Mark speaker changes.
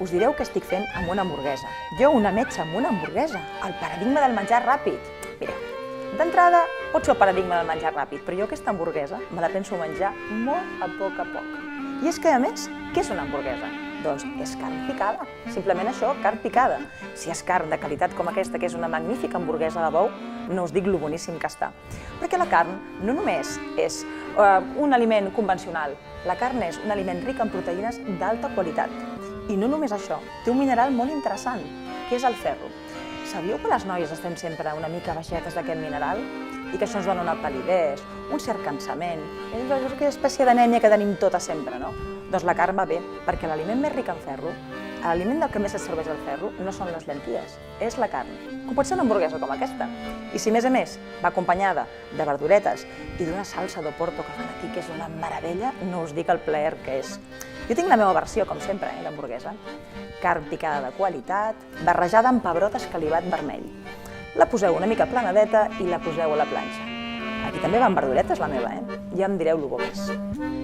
Speaker 1: Us direu què estic fent amb una hamburguesa. Jo, una metxa amb una hamburguesa, el paradigma del menjar ràpid. Mireu, d'entrada pot ser el paradigma del menjar ràpid, però jo aquesta hamburguesa me la penso menjar molt a poc. I és que, a més, què és una hamburguesa? Doncs és carn picada, simplement això, carn picada. Si és carn de qualitat com aquesta, que és una magnífica hamburguesa de bou, no us dic lo boníssim que està. Perquè la carn no només és un aliment convencional, la carn és un aliment ric en proteïnes d'alta qualitat. I no només això, té un mineral molt interessant, que és el ferro. Sabíeu que les noies estem sempre una mica baixetes d'aquest mineral? I que això ens dona una pal·lidesa, un cert cansament, és aquella espècie d'anèmia que tenim tota sempre, no? Doncs la carn va bé, perquè l'aliment més ric en ferro, l'aliment del que més es serveix el ferro, no són les llenties, és la carn, que pot ser una hamburguesa com aquesta. I si, a més, va acompanyada de verduretes i d'una salsa d'Oporto que fan aquí, que és una meravella, no us dic el plaer que és. Jo tinc la meva versió, com sempre, d'hamburguesa. Carn picada de qualitat, barrejada amb pebrot escalivat vermell. La poseu una mica planadeta i la poseu a la planxa. Aquí també van verduretes, la meva, Ja em direu lo bo que és.